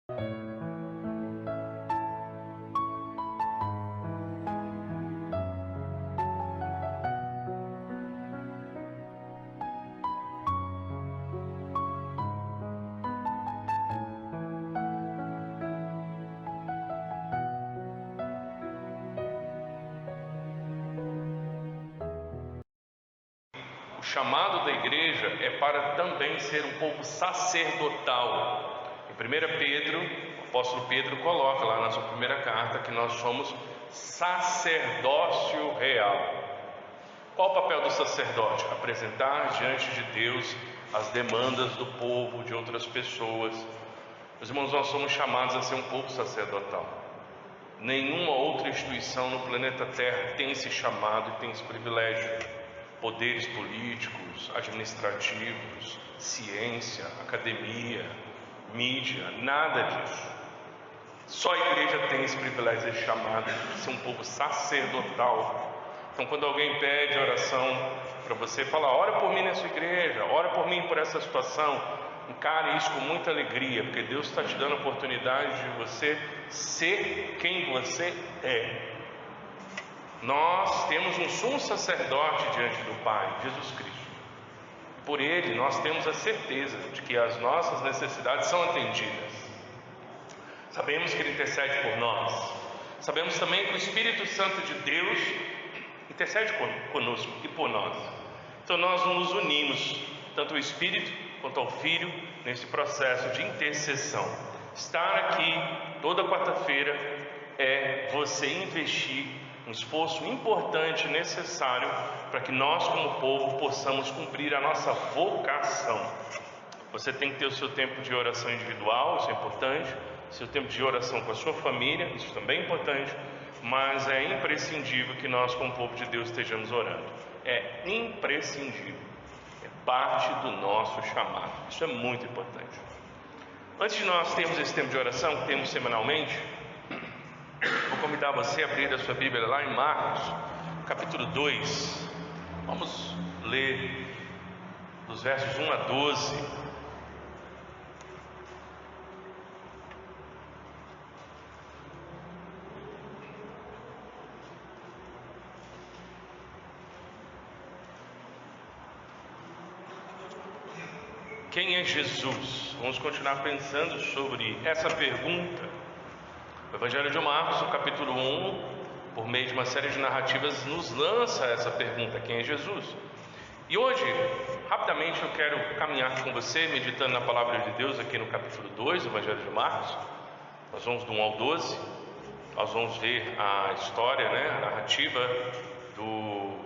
O chamado da igreja é para também ser um povo sacerdotal. Em 1 Pedro, o apóstolo Pedro coloca lá na sua primeira carta que nós somos sacerdócio real. Qual o papel do sacerdote? Apresentar diante de Deus as demandas do povo, de outras pessoas. Meus irmãos, nós somos chamados a ser um povo sacerdotal. Nenhuma outra instituição no planeta Terra tem esse chamado e tem esse privilégio. Poderes políticos, administrativos, ciência, academia, mídia, nada disso. Só a igreja tem esse privilégio, esse chamado de ser um povo sacerdotal. Então, quando alguém pede oração para você, fala: ora por mim nessa igreja, ora por mim por essa situação, encare isso com muita alegria, porque Deus está te dando a oportunidade de você ser quem você é. Nós temos um sumo sacerdote diante do Pai, Jesus Cristo. Por Ele nós temos a certeza de que as nossas necessidades são atendidas. Sabemos que Ele intercede por nós. Sabemos também que o Espírito Santo de Deus intercede conosco e por nós. Então nós nos unimos, tanto o Espírito quanto ao Filho, nesse processo de intercessão. Estar aqui toda quarta-feira é você investir um esforço importante, necessário, para que nós como povo possamos cumprir a nossa vocação. Você tem que ter o seu tempo de oração individual, isso é importante, o seu tempo de oração com a sua família, isso também é importante, mas é imprescindível que nós como povo de Deus estejamos orando. É imprescindível, é parte do nosso chamado, isso é muito importante. Antes de nós termos esse tempo de oração, que temos semanalmente, vou convidar você a abrir a sua Bíblia lá em Marcos, capítulo 2. Vamos ler dos versos 1 a 12. Quem é Jesus? Vamos continuar pensando sobre essa pergunta. O Evangelho de Marcos, no capítulo 1, por meio de uma série de narrativas, nos lança essa pergunta: quem é Jesus? E hoje, rapidamente, eu quero caminhar com você, meditando na palavra de Deus aqui no capítulo 2 do Evangelho de Marcos. Nós vamos do 1 ao 12, nós vamos ver a história, a narrativa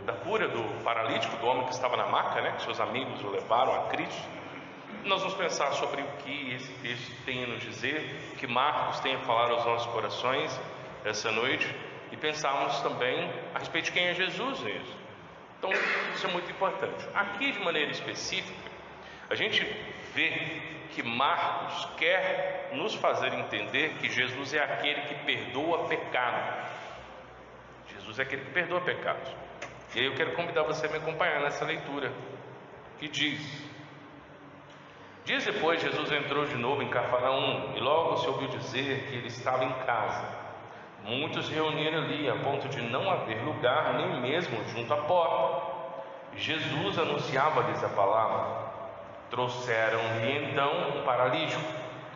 da cura do paralítico, do homem que estava na maca, que seus amigos o levaram a Cristo. Nós vamos pensar sobre o que esse texto tem a nos dizer, que Marcos tem a falar aos nossos corações essa noite, e pensarmos também a respeito de quem é Jesus nisso. Então, isso é muito importante. Aqui, de maneira específica, a gente vê que Marcos quer nos fazer entender que Jesus é aquele que perdoa pecado. Jesus é aquele que perdoa pecados. E aí eu quero convidar você a me acompanhar nessa leitura, que diz: dias depois, Jesus entrou de novo em Cafarnaum, e logo se ouviu dizer que ele estava em casa. Muitos se reuniram ali, a ponto de não haver lugar, nem mesmo junto à porta. Jesus anunciava-lhes a palavra. Trouxeram-lhe então um paralítico,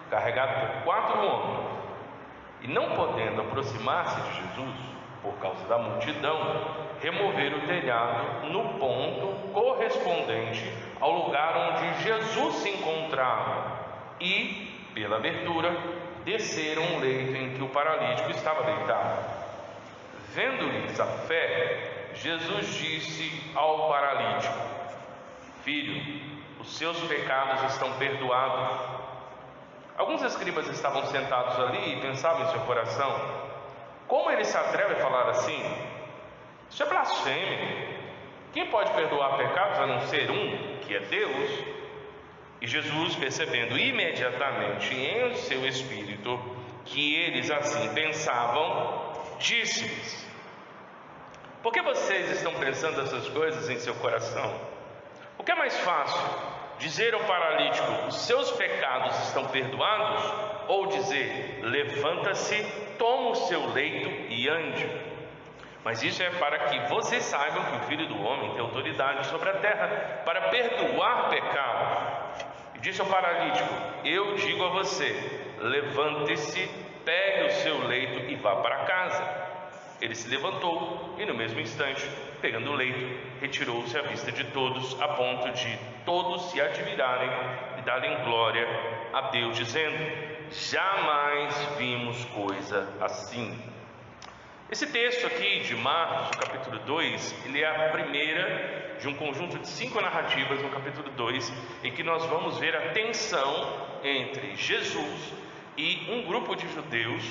carregado por 4 homens. E não podendo aproximar-se de Jesus, por causa da multidão, removeram o telhado no ponto correspondente ao lugar onde Jesus se encontrava, e, pela abertura, desceram o leito em que o paralítico estava deitado. Vendo-lhes a fé, Jesus disse ao paralítico: filho, os seus pecados estão perdoados. Alguns escribas estavam sentados ali e pensavam em seu coração: como ele se atreve a falar assim? Isso é blasfêmia. Quem pode perdoar pecados a não ser um, que é Deus? E Jesus, percebendo imediatamente em seu espírito que eles assim pensavam, disse-lhes: por que vocês estão pensando essas coisas em seu coração? O que é mais fácil, dizer ao paralítico: os seus pecados estão perdoados? ou dizer: levanta-se, toma o seu leito e ande. Mas isso é para que vocês saibam que o Filho do Homem tem autoridade sobre a terra para perdoar pecados. E disse ao paralítico: eu digo a você, levante-se, pegue o seu leito e vá para casa. Ele se levantou e no mesmo instante, pegando o leito, retirou-se à vista de todos, a ponto de todos se admirarem e darem glória a Deus, dizendo: jamais vimos coisa assim. Esse texto aqui de Marcos, no capítulo 2, ele é a primeira de um conjunto de 5 narrativas no capítulo 2, em que nós vamos ver a tensão entre Jesus e um grupo de judeus,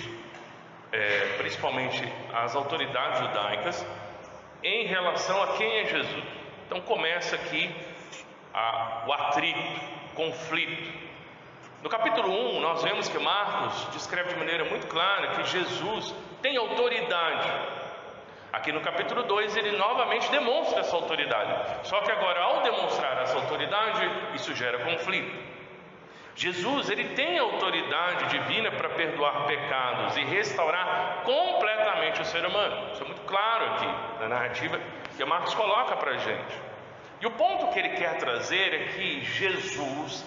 principalmente as autoridades judaicas, em relação a quem é Jesus. Então começa aqui o atrito, o conflito. No capítulo 1, nós vemos que Marcos descreve de maneira muito clara que Jesus tem autoridade. Aqui no capítulo 2, ele novamente demonstra essa autoridade. Só que agora, ao demonstrar essa autoridade, isso gera conflito. Jesus, ele tem autoridade divina para perdoar pecados e restaurar completamente o ser humano. Isso é muito claro aqui na narrativa que Marcos coloca para a gente. E o ponto que ele quer trazer é que Jesus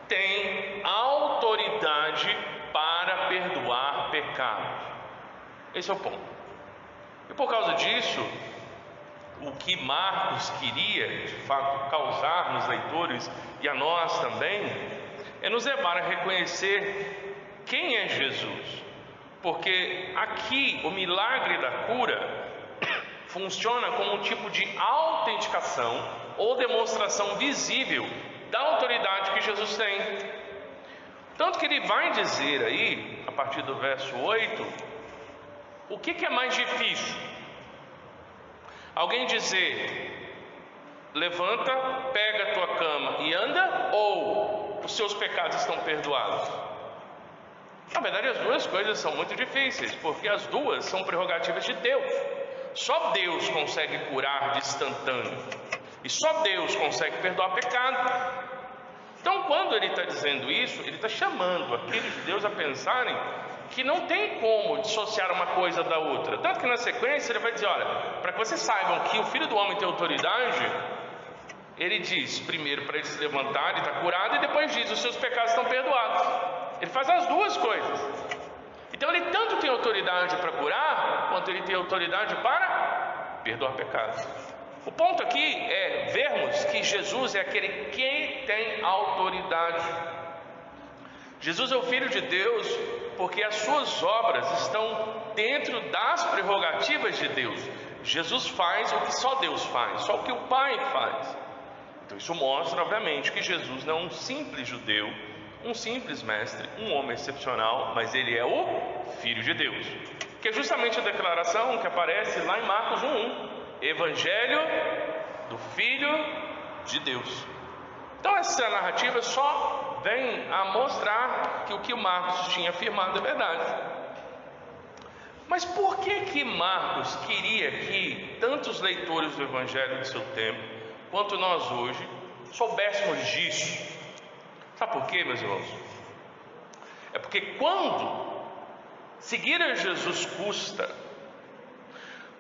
tem autoridade para perdoar pecados. Esse é o ponto. E por causa disso, o que Marcos queria, de fato, causar nos leitores e a nós também, é nos levar a reconhecer quem é Jesus. Porque aqui o milagre da cura funciona como um tipo de autenticação ou demonstração visível da autoridade que Jesus tem. Tanto que ele vai dizer aí, a partir do verso 8, o que é mais difícil? Alguém dizer: levanta, pega a tua cama e anda, ou os seus pecados estão perdoados? Na verdade, as duas coisas são muito difíceis, porque as duas são prerrogativas de Deus. Só Deus consegue curar de instantâneo, e só Deus consegue perdoar pecado. Então, quando ele está dizendo isso, ele está chamando aqueles judeus a pensarem que não tem como dissociar uma coisa da outra. Tanto que na sequência ele vai dizer: olha, para que vocês saibam que o Filho do Homem tem autoridade, ele diz primeiro para ele se levantar, ele está curado, e depois diz: os seus pecados estão perdoados. Ele faz as duas coisas. Então ele tanto tem autoridade para curar, quanto ele tem autoridade para perdoar pecados. O ponto aqui é vermos que Jesus é aquele que tem autoridade. Jesus é o Filho de Deus porque as suas obras estão dentro das prerrogativas de Deus. Jesus faz o que só Deus faz, só o que o Pai faz. Então isso mostra, obviamente, que Jesus não é um simples judeu, um simples mestre, um homem excepcional, mas ele é o Filho de Deus, que é justamente a declaração que aparece lá em Marcos 1:1, Evangelho do Filho de Deus. Então essa narrativa só vem a mostrar que o que Marcos tinha afirmado é verdade. Mas por que Marcos queria que tantos leitores do Evangelho do seu tempo, quanto nós hoje, soubéssemos disso? Sabe por quê, meus irmãos? É porque quando seguir a Jesus custa,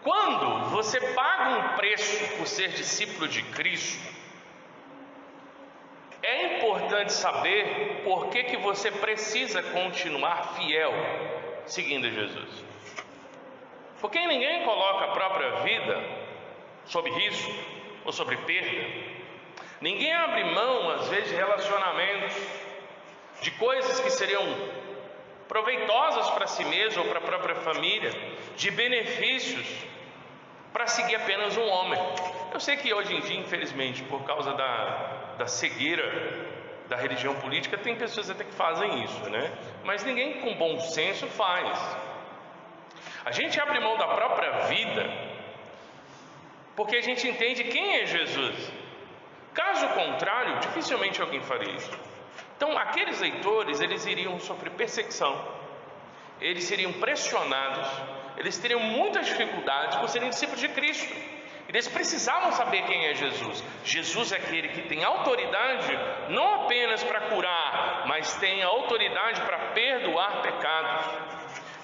quando você paga um preço por ser discípulo de Cristo, é importante saber por que você precisa continuar fiel seguindo Jesus. Porque ninguém coloca a própria vida sob risco ou sobre perda. Ninguém abre mão, às vezes, de relacionamentos, de coisas que seriam proveitosas para si mesmo ou para a própria família, de benefícios, para seguir apenas um homem. Eu sei que hoje em dia, infelizmente, por causa da cegueira da religião política, tem pessoas até que fazem isso, né? Mas ninguém com bom senso faz. A gente abre mão da própria vida porque a gente entende quem é Jesus. Caso contrário, dificilmente alguém faria isso. Então, aqueles leitores, eles iriam sofrer perseguição, eles seriam pressionados, eles teriam muitas dificuldades por serem discípulos de Cristo. Eles precisavam saber quem é Jesus. Jesus é aquele que tem autoridade não apenas para curar, mas tem autoridade para perdoar pecados.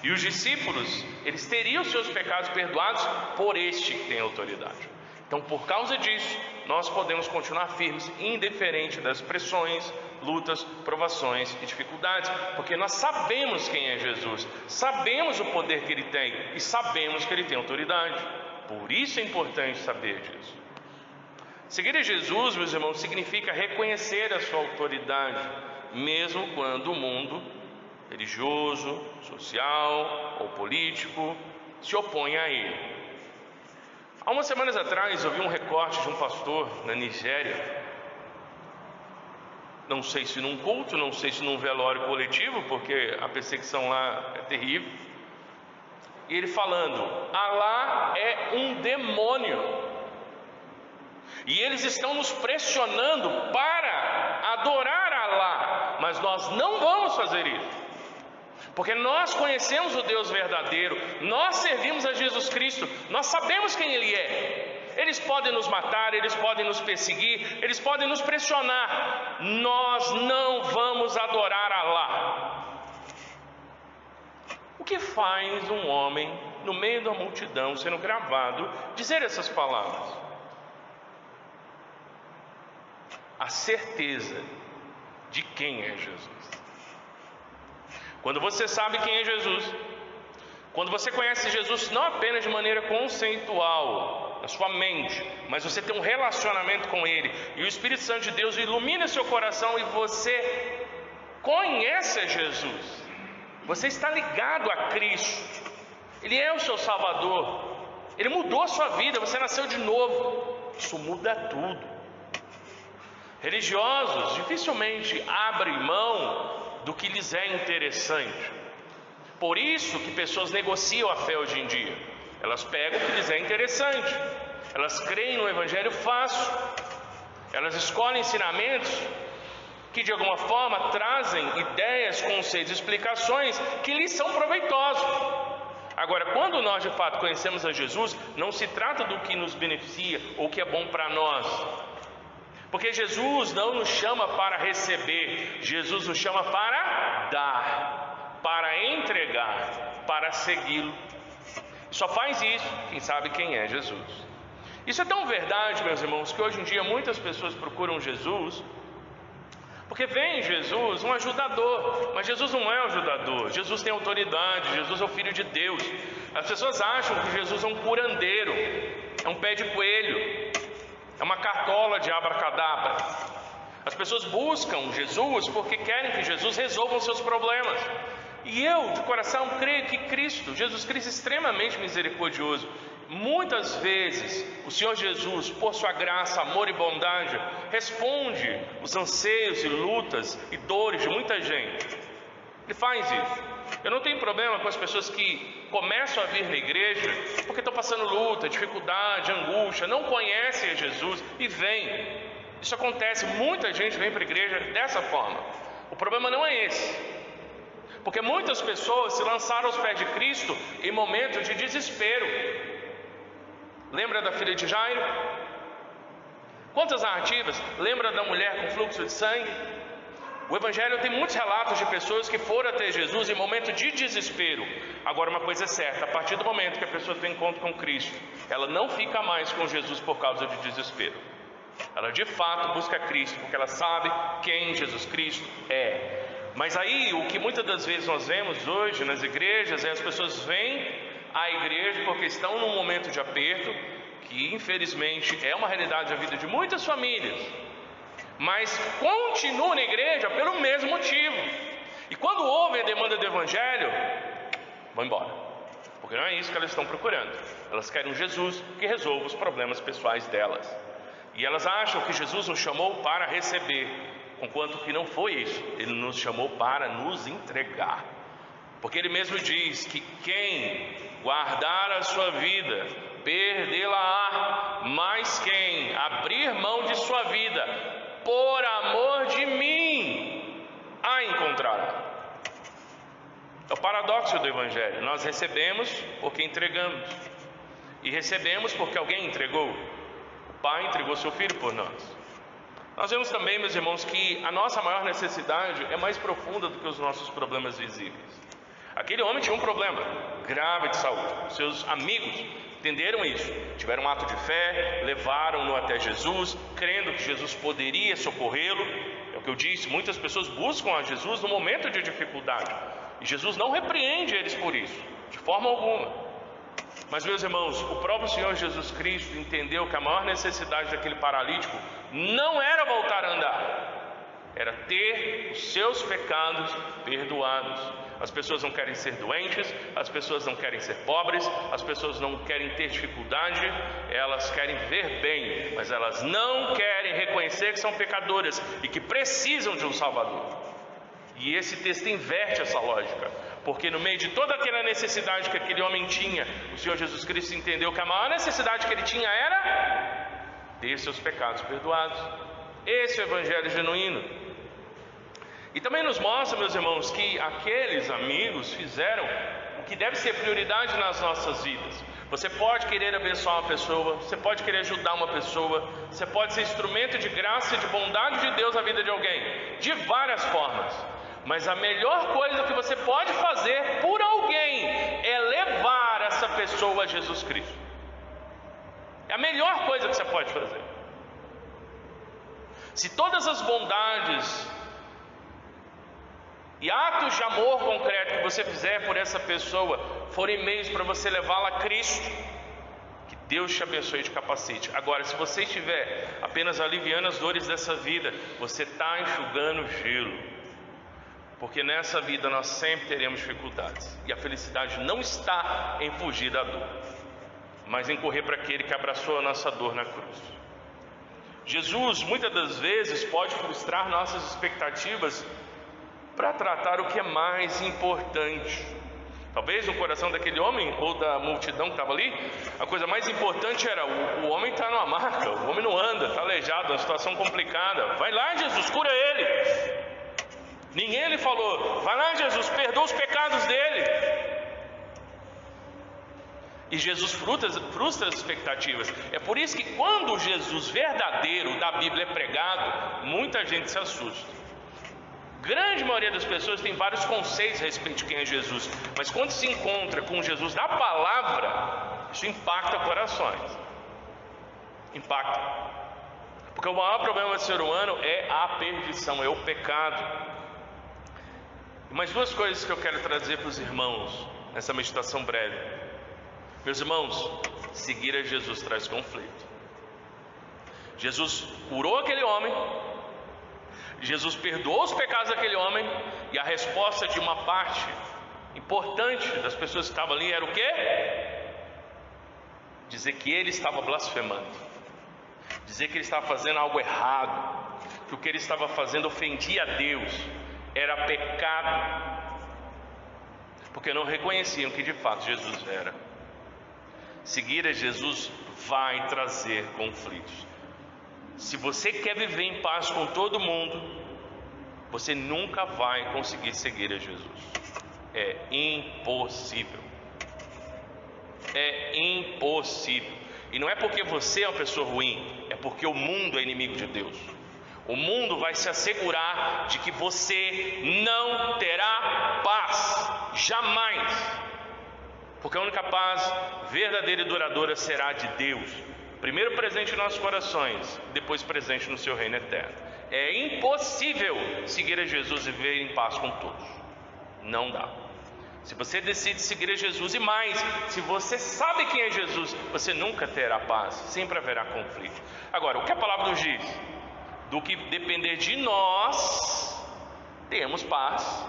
E os discípulos, eles teriam seus pecados perdoados por este que tem autoridade. Então, por causa disso, nós podemos continuar firmes, indiferente das pressões, lutas, provações e dificuldades, porque nós sabemos quem é Jesus, sabemos o poder que Ele tem e sabemos que Ele tem autoridade. Por isso é importante saber disso. Seguir a Jesus, meus irmãos, significa reconhecer a sua autoridade, mesmo quando o mundo religioso, social ou político se opõe a Ele. Há umas semanas atrás eu vi um recorte de um pastor na Nigéria, não sei se num culto, não sei se num velório coletivo, porque a perseguição lá é terrível, e ele falando: Alá é um demônio, e eles estão nos pressionando para adorar Alá, mas nós não vamos fazer isso, porque nós conhecemos o Deus verdadeiro, nós servimos a Jesus Cristo, nós sabemos quem Ele é. Eles podem nos matar, eles podem nos perseguir, eles podem nos pressionar, nós não vamos adorar Alá. O que faz um homem no meio da multidão sendo gravado dizer essas palavras? A certeza de quem é Jesus. Quando você sabe quem é Jesus, quando você conhece Jesus não apenas de maneira conceitual, na sua mente, mas você tem um relacionamento com Ele, e o Espírito Santo de Deus ilumina seu coração e você conhece a Jesus, você está ligado a Cristo, Ele é o seu Salvador, Ele mudou a sua vida, você nasceu de novo, isso muda tudo. Religiosos dificilmente abrem mão do que lhes é interessante. Por isso que pessoas negociam a fé hoje em dia. Elas pegam o que lhes é interessante. Elas creem no evangelho fácil. Elas escolhem ensinamentos que de alguma forma trazem ideias, conceitos, explicações que lhes são proveitosos. Agora, quando nós de fato conhecemos a Jesus, não se trata do que nos beneficia ou que é bom para nós. Porque Jesus não nos chama para receber, Jesus nos chama para dar, para entregar, para segui-lo. Só faz isso quem sabe quem é Jesus. Isso é tão verdade, meus irmãos, que hoje em dia muitas pessoas procuram Jesus porque vem em Jesus um ajudador, mas Jesus não é um ajudador. Jesus tem autoridade, Jesus é o Filho de Deus. As pessoas acham que Jesus é um curandeiro, é um pé de coelho, é uma cartola de abracadabra. As pessoas buscam Jesus porque querem que Jesus resolva os seus problemas. E eu, de coração, creio que Cristo, Jesus Cristo, é extremamente misericordioso. Muitas vezes, o Senhor Jesus, por sua graça, amor e bondade, responde os anseios e lutas e dores de muita gente. Ele faz isso. Eu não tenho problema com as pessoas que começam a vir na igreja porque estão passando luta, dificuldade, angústia, não conhecem a Jesus e vêm. Isso acontece, muita gente vem para a igreja dessa forma. O problema não é esse. Porque muitas pessoas se lançaram aos pés de Cristo em momentos de desespero. Lembra da filha de Jairo? Quantas narrativas? Lembra da mulher com fluxo de sangue? O Evangelho tem muitos relatos de pessoas que foram até Jesus em momento de desespero. Agora, uma coisa é certa: a partir do momento que a pessoa tem encontro com Cristo, ela não fica mais com Jesus por causa de desespero. Ela de fato busca Cristo porque ela sabe quem Jesus Cristo é. Mas aí, o que muitas das vezes nós vemos hoje nas igrejas é as pessoas vêm à igreja porque estão num momento de aperto, que infelizmente é uma realidade da vida de muitas famílias, mas continuam na igreja pelo mesmo motivo. E quando ouvem a demanda do evangelho, vão embora, porque não é isso que elas estão procurando. Elas querem um Jesus que resolva os problemas pessoais delas, e elas acham que Jesus nos chamou para receber, enquanto que não foi isso. Ele nos chamou para nos entregar, porque Ele mesmo diz que quem guardar a sua vida, perdê-la-á, mas quem abrir mão de sua vida, por amor de mim, a encontrará. É o paradoxo do Evangelho: nós recebemos porque entregamos. E recebemos porque alguém entregou. O Pai entregou seu Filho por nós. Nós vemos também, meus irmãos, que a nossa maior necessidade é mais profunda do que os nossos problemas visíveis. Aquele homem tinha um problema grave de saúde. Seus amigos entenderam isso, tiveram um ato de fé, levaram-no até Jesus, crendo que Jesus poderia socorrê-lo. É o que eu disse, muitas pessoas buscam a Jesus no momento de dificuldade, e Jesus não repreende eles por isso, de forma alguma. Mas, meus irmãos, o próprio Senhor Jesus Cristo entendeu que a maior necessidade daquele paralítico não era voltar a andar, era ter os seus pecados perdoados. As pessoas não querem ser doentes, as pessoas não querem ser pobres, as pessoas não querem ter dificuldade, elas querem ver bem, mas elas não querem reconhecer que são pecadoras e que precisam de um Salvador. E esse texto inverte essa lógica, porque no meio de toda aquela necessidade que aquele homem tinha, o Senhor Jesus Cristo entendeu que a maior necessidade que ele tinha era ter seus pecados perdoados. Esse é o Evangelho genuíno. E também nos mostra, meus irmãos, que aqueles amigos fizeram o que deve ser prioridade nas nossas vidas. Você pode querer abençoar uma pessoa, você pode querer ajudar uma pessoa, você pode ser instrumento de graça e de bondade de Deus na vida de alguém, de várias formas. Mas a melhor coisa que você pode fazer por alguém é levar essa pessoa a Jesus Cristo. É a melhor coisa que você pode fazer. Se todas as bondades e atos de amor concreto que você fizer por essa pessoa forem meios para você levá-la a Cristo, que Deus te abençoe e te capacite. Agora, se você estiver apenas aliviando as dores dessa vida, você está enxugando gelo, porque nessa vida nós sempre teremos dificuldades, e a felicidade não está em fugir da dor, mas em correr para aquele que abraçou a nossa dor na cruz. Jesus muitas das vezes pode frustrar nossas expectativas para tratar o que é mais importante. Talvez no coração daquele homem ou da multidão que estava ali, a coisa mais importante era: o homem está numa maca, o homem não anda, está aleijado, uma situação complicada. Vai lá, Jesus, cura ele. Ninguém lhe falou: vai lá, Jesus, perdoa os pecados dele. E Jesus frustra as expectativas. É por isso que quando o Jesus verdadeiro da Bíblia é pregado, muita gente se assusta. Grande maioria das pessoas tem vários conceitos a respeito de quem é Jesus, mas quando se encontra com Jesus da palavra, isso impacta corações. Impacta. Porque o maior problema do ser humano é a perdição, é o pecado. E mais duas coisas que eu quero trazer para os irmãos nessa meditação breve. Meus irmãos, seguir a Jesus traz conflito. Jesus curou aquele homem, Jesus perdoou os pecados daquele homem, e a resposta de uma parte importante das pessoas que estavam ali era o quê? Dizer que ele estava blasfemando, dizer que ele estava fazendo algo errado, que o que ele estava fazendo ofendia a Deus, era pecado, porque não reconheciam que de fato Jesus era. Seguir a Jesus vai trazer conflitos. Se você quer viver em paz com todo mundo, você nunca vai conseguir seguir a Jesus. É impossível. É impossível. E não é porque você é uma pessoa ruim, é porque o mundo é inimigo de Deus. O mundo vai se assegurar de que você não terá paz, jamais. Porque a única paz verdadeira e duradoura será de Deus. Primeiro presente em nossos corações, depois presente no seu reino eterno. É impossível seguir a Jesus e viver em paz com todos. Não dá. Se você decide seguir a Jesus, e mais, se você sabe quem é Jesus, você nunca terá paz, sempre haverá conflito. Agora, o que a palavra nos diz? Do que depender de nós, temos paz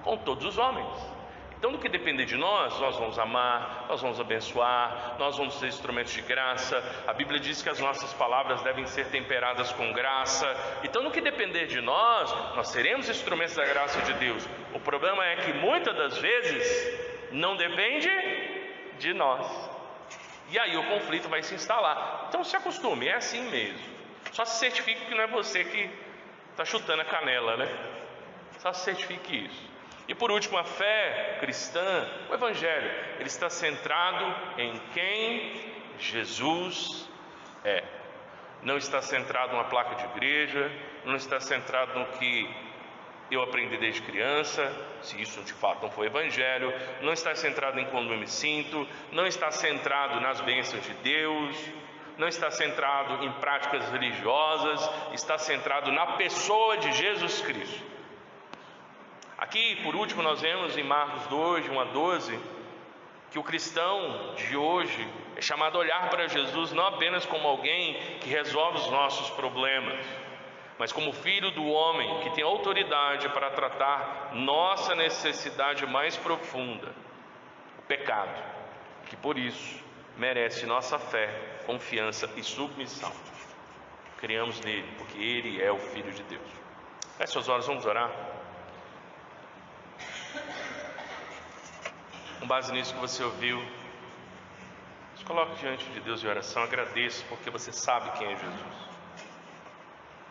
com todos os homens. Então, do que depender de nós vamos amar, nós vamos abençoar, nós vamos ser instrumentos de graça. A Bíblia diz que as nossas palavras devem ser temperadas com graça. Então, no que depender de nós seremos instrumentos da graça de Deus. O problema é que muitas das vezes não depende de nós, e aí o conflito vai se instalar. Então se acostume, é assim mesmo. Só se certifique que não é você que está chutando a canela, né? Só se certifique isso. E por último, a fé cristã, o Evangelho, ele está centrado em quem Jesus é. Não está centrado numa placa de igreja, não está centrado no que eu aprendi desde criança, se isso de fato não for evangelho, não está centrado em como eu me sinto, não está centrado nas bênçãos de Deus, não está centrado em práticas religiosas, está centrado na pessoa de Jesus Cristo. Aqui, por último, nós vemos em Marcos 2, de 1 a 12, que o cristão de hoje é chamado a olhar para Jesus não apenas como alguém que resolve os nossos problemas, mas como filho do homem que tem autoridade para tratar nossa necessidade mais profunda, o pecado, que por isso merece nossa fé, confiança e submissão. Criamos nele, porque ele é o Filho de Deus. Feche suas olhos, vamos orar. Com base nisso que você ouviu, se coloque diante de Deus em oração. Agradeço porque você sabe quem é Jesus.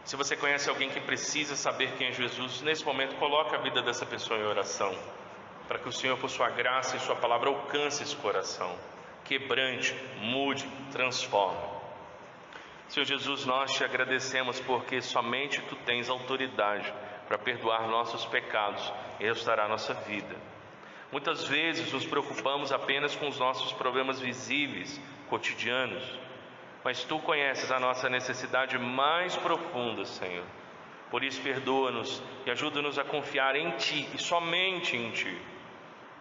Se você conhece alguém que precisa saber quem é Jesus, nesse momento coloque a vida dessa pessoa em oração, para que o Senhor, por sua graça e sua palavra, alcance esse coração, quebrante, mude, transforme. Senhor Jesus, nós te agradecemos porque somente tu tens autoridade para perdoar nossos pecados e restaurar nossa vida. Muitas vezes nos preocupamos apenas com os nossos problemas visíveis, cotidianos, mas tu conheces a nossa necessidade mais profunda, Senhor. Por isso, perdoa-nos e ajuda-nos a confiar em ti e somente em ti.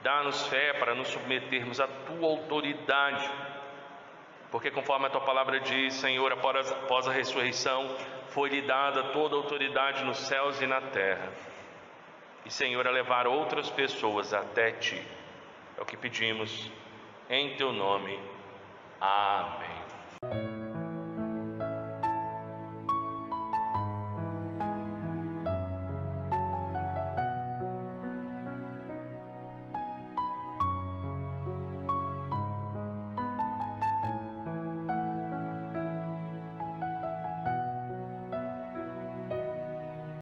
Dá-nos fé para nos submetermos à tua autoridade, porque conforme a tua palavra diz, Senhor, após a ressurreição, foi-lhe dada toda a autoridade nos céus e na terra. E, Senhor, a levar outras pessoas até ti. É o que pedimos em teu nome. Amém.